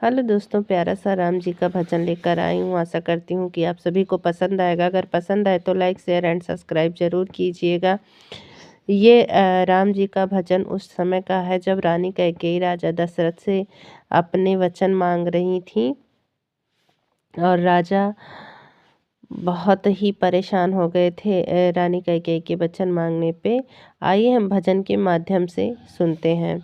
Hello दोस्तों, प्यारा सा राम जी का भजन लेकर आई हूँ। आशा करती हूँ कि आप सभी को पसंद आएगा। अगर पसंद आए तो लाइक शेयर एंड सब्सक्राइब ज़रूर कीजिएगा। ये राम जी का भजन उस समय का है जब रानी कैकेयी राजा दशरथ से अपने वचन मांग रही थी और राजा बहुत ही परेशान हो गए थे रानी कैकेयी के वचन मांगने पे। आइए हम भजन के माध्यम से सुनते हैं।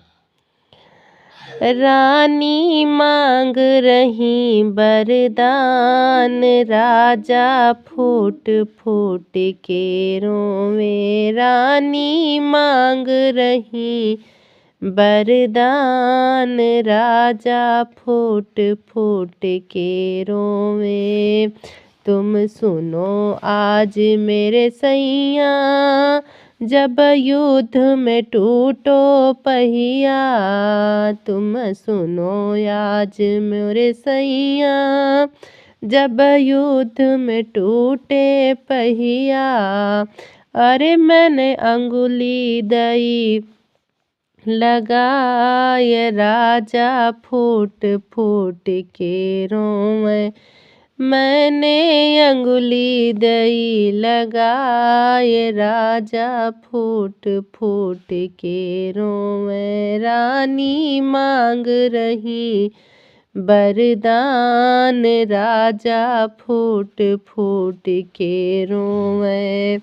रानी मांग रही वरदान, राजा फूट फूट के रोवे। रानी मांग रही वरदान, राजा फूट फूट के रोवे। तुम सुनो आज मेरे सैया, जब युद्ध में टूटो पहिया। तुम सुनो आज मेरे सैया, जब युद्ध में टूटे पहिया। अरे मैंने अंगुली दई लगाए, राजा फूट फूट के रोवे। मैंने अंगुली दई लगाए, राजा फूट फूट के रोवे। रानी मांग रही वरदान, राजा फूट फूट के रोवे।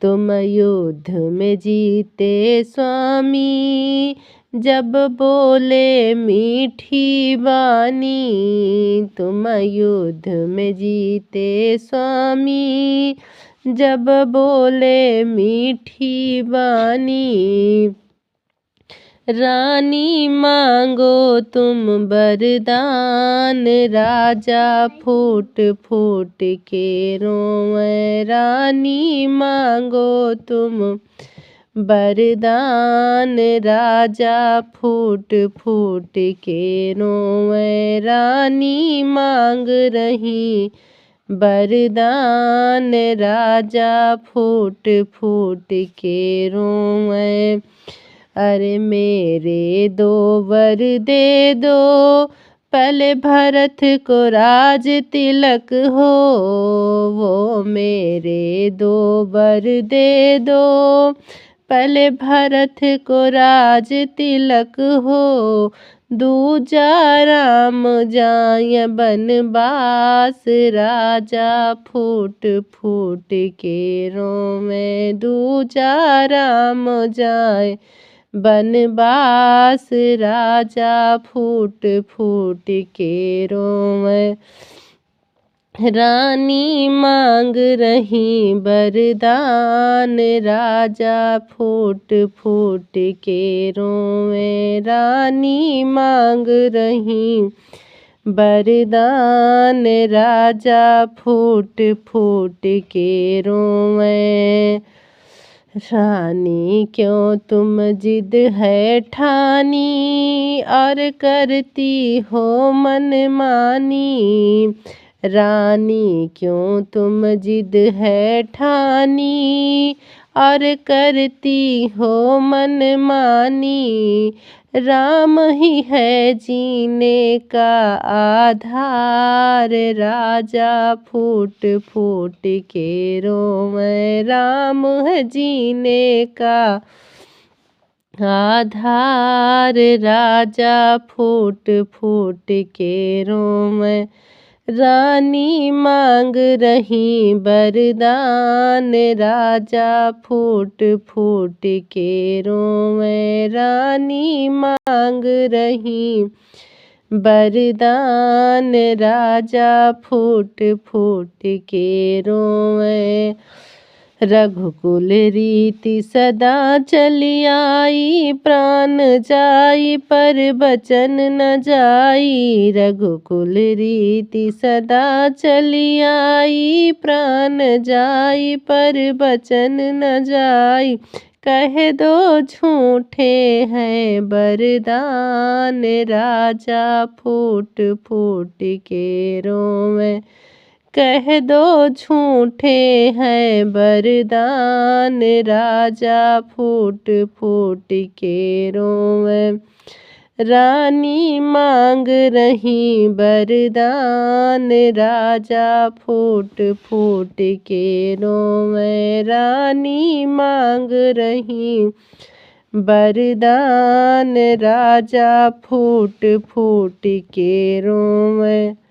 तुम युद्ध में जीते स्वामी, जब बोले मीठी वाणी। तुम युद्ध में जीते स्वामी, जब बोले मीठी वाणी। रानी मांगो तुम वरदान, राजा फूट फूट के रोवे। रानी मांगो तुम वरदान, राजा फूट फूट के रोवे। रानी मांग रही वरदान, राजा फूट फूट के रोवे। अरे मेरे दो वर दे दो, पहले भरत को राज तिलक हो। वो मेरे दो वर दे दो, पहले भरत को राज तिलक हो। दूजा राम जाय बनवास, राजा फूट फूट के रोवे। दूजा राम जाय बनवास, राजा फूट फूट के रोवे। रानी मांग रही वरदान, राजा फूट फूट के रोवे। रानी मांग रही वरदान, राजा फूट फूट के रोवे। रानी क्यों तुम जिद है ठानी, और करती हो मनमानी। रानी क्यों तुम जिद है ठानी, और करती हो मनमानी। राम ही है जीने का आधार, राजा फूट फूट के रोवे। राम है जीने का आधार, राजा फूट फूट के रोवे। रानी मांग रही वरदान, राजा फूट फूट के रोवे। रानी मांग रही वरदान, राजा फूट फूट के रोवे। रघुकुल रीति सदा चली आई, प्राण जाई पर बचन न जाई। रघुकुल रीति सदा चली आई, प्राण जाई पर बचन न जाई। कह दो झूठे हैं वरदान, राजा फूट फूट के रोवे। कह दो झूठे हैं वरदान, राजा फूट फूट के रोवे। रानी मांग रही वरदान, राजा फूट फूट के रोवे। रानी मांग रही वरदान, राजा फूट फूट के रोवे।